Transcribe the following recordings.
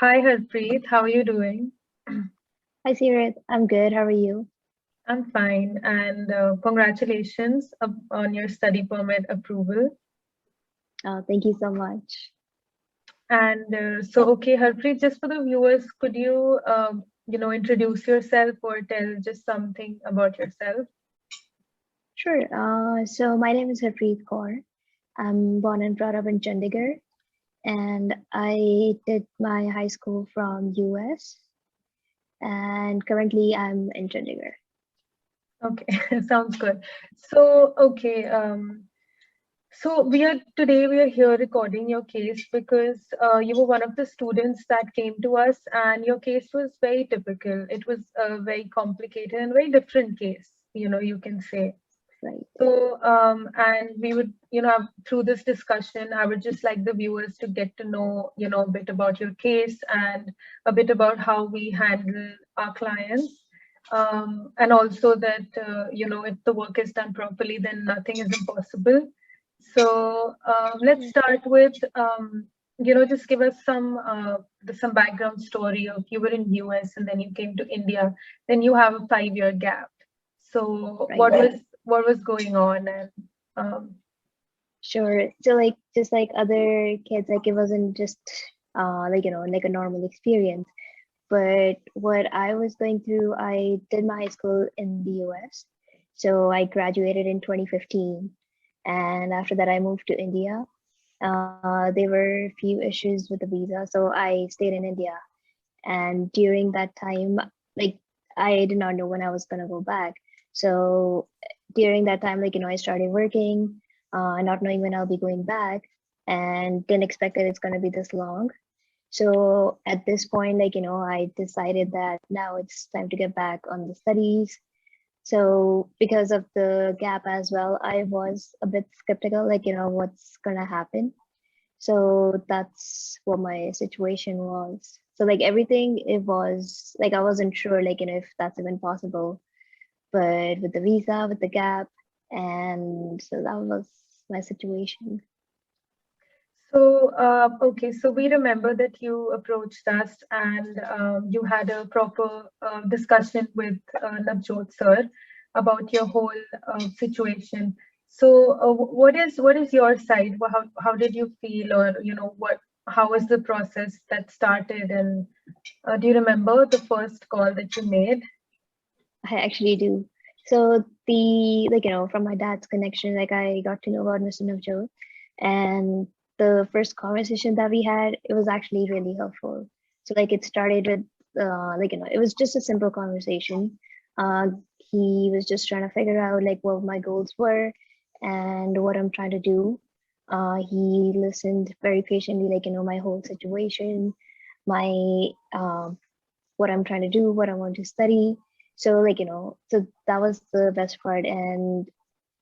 Hi, Harpreet. How are you doing? Hi, Sirit. I'm good. How are you? I'm fine, and congratulations on your study permit approval. Thank you so much. And okay, Harpreet, just for the viewers, could you, introduce yourself or tell just something about yourself? Sure. So my name is Harpreet Kaur. I'm born and brought up in Chandigarh, and I did my high school from US, and currently I'm in Chandigarh. Okay, sounds good. So, okay, so we are here recording your case because you were one of the students that came to us, and your case was very typical. It was a very complicated and very different case, you can say. Right. So, and we would, through this discussion, I would just like the viewers to get to know, a bit about your case and a bit about how we handle our clients. And also that, if the work is done properly, then nothing is impossible. So, let's Sure. start with, just give us some background story of you were in US and then you came to India, then you have a 5-year gap. So Right. what was going on and um, Sure. So just like other kids, like it wasn't just like a normal experience. But what I was going through, I did my high school in the US. So I graduated in 2015. And after that, I moved to India. There were a few issues with the visa. So I stayed in India. And during that time, like I did not know when I was going to go back. So during that time, I started working, not knowing when I'll be going back, and didn't expect that it's going to be this long. So at this point, I decided that now it's time to get back on the studies. So because of the gap as well, I was a bit skeptical, what's gonna happen. So that's what my situation was. So like everything, it was like I wasn't sure, if that's even possible. But with the visa, with the gap, and so that was my situation. okay, so we remember that you approached us and you had a proper discussion with Navjot sir about your whole situation. So what is your side? How did you feel, or how was the process that started? And do you remember the first call that you made? I actually do. So the from my dad's connection, I got to know about Mr. Navjot, and the first conversation that we had, it was actually really helpful. So it started with it was just a simple conversation. Uh, he was just trying to figure out what my goals were and what I'm trying to do. He listened very patiently, my whole situation, my what I'm trying to do, what I want to study. So so that was the best part. And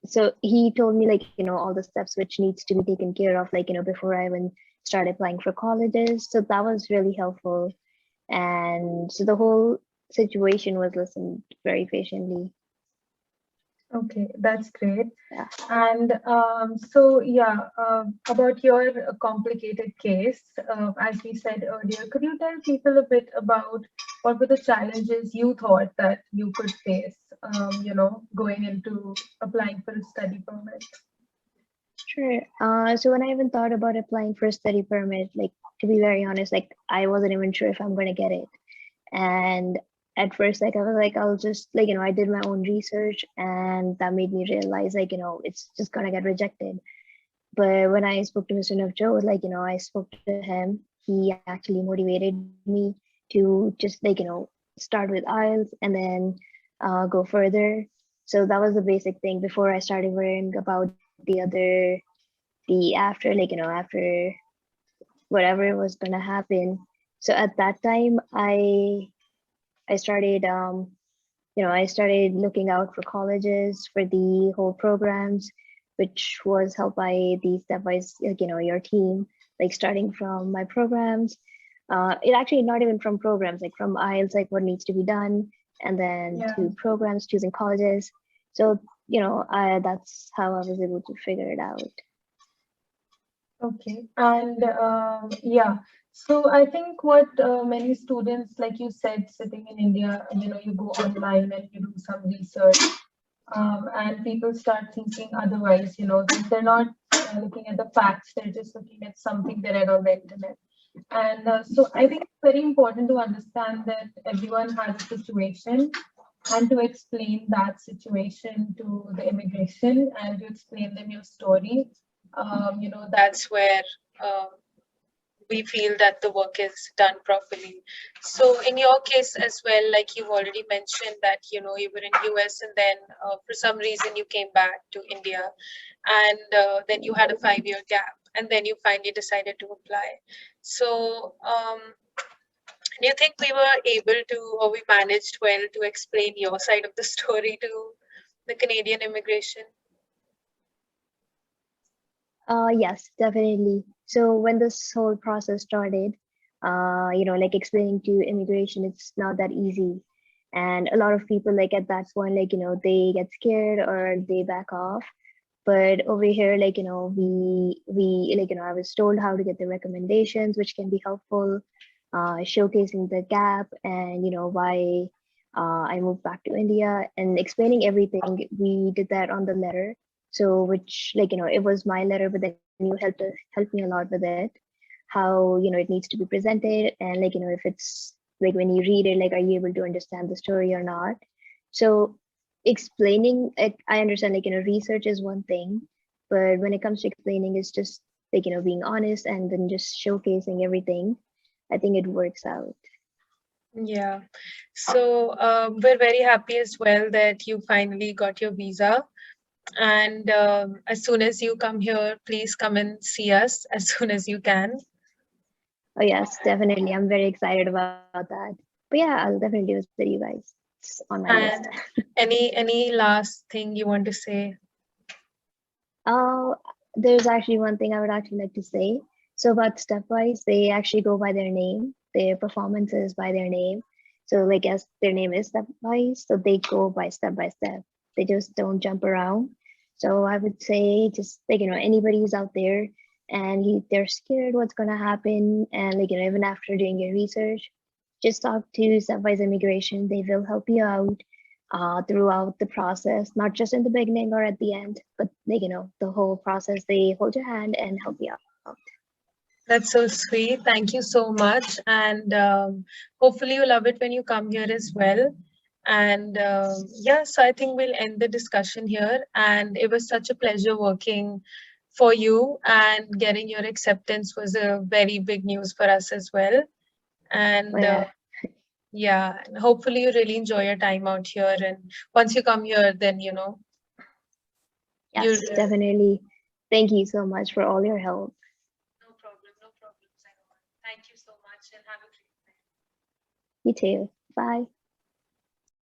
so he told me all the steps which needs to be taken care of, before I even start applying for colleges. So that was really helpful. And so the whole situation was listened very patiently. Okay, that's great. Yeah. And yeah, about your complicated case, as we said earlier, could you tell people a bit about what were the challenges you thought that you could face, going into applying for a study permit? Sure. So when I even thought about applying for a study permit, to be very honest, I wasn't even sure if I'm going to get it. And at first, I was like, I'll just I did my own research, and that made me realize it's just gonna get rejected. But when I spoke to Mr. Navjot, I spoke to him, he actually motivated me to just start with IELTS and then go further. So that was the basic thing before I started worrying about the after after whatever was gonna happen. So at that time, I started I started looking out for colleges for the whole programs, which was helped by the stepwise your team, starting from my programs. It actually not even from programs, from IELTS, what needs to be done, and then Yeah. to programs, choosing colleges. So that's how I was able to figure it out. Okay. And yeah. So I think what many students, like you said, sitting in India, you go online and you do some research, and people start thinking otherwise. They're not looking at the facts; they're just looking at something they read on the internet. And so I think it's very important to understand that everyone has a situation, and to explain that situation to the immigration and to explain them your story. That's where um, we feel that the work is done properly. So in your case as well, like you've already mentioned that you were in US, and then for some reason you came back to India, and then you had a 5-year gap, and then you finally decided to apply. So do you think we were able to, or we managed well to explain your side of the story to the Canadian immigration? Yes, definitely. So when this whole process started, like explaining to immigration, it's not that easy. And a lot of people, like at that point, like, they get scared or they back off. But over here, like, we like, I was told how to get the recommendations, which can be helpful, showcasing the gap and, why I moved back to India and explaining everything. We did that on the letter. So, which, like, it was my letter, but then you helped me a lot with it, how, it needs to be presented. And like, if it's like when you read it, like, are you able to understand the story or not? So explaining it, I understand, like, research is one thing, but when it comes to explaining, it's just like, being honest and then just showcasing everything. I think it works out. Yeah. So we're very happy as well that you finally got your visa. And as soon as you come here, please come and see us as soon as you can. Oh yes, definitely. I'm very excited about that. But yeah, I'll definitely visit you guys. It's on my list. And any last thing you want to say? Oh, there's actually one thing I would actually like to say. So about Stepwise, they actually go by their name. Their performances by their name. So like as their name is Stepwise, so they go by step. They just don't jump around. So I would say just like anybody who's out there and they're scared what's gonna happen, and like even after doing your research, just talk to Stepwise Immigration. They will help you out throughout the process, not just in the beginning or at the end, but like, the whole process. They hold your hand and help you out. That's so sweet. Thank you so much. And hopefully you love it when you come here as well. And yeah, so I think we'll end the discussion here. And it was such a pleasure working for you, and getting your acceptance was a very big news for us as well. Oh, And yeah. yeah, and hopefully you really enjoy your time out here. And once you come here, then you. Yes, definitely. Thank you so much for all your help. No problem, no problem, Saima. Thank you so much, and have a great night. You too. Bye.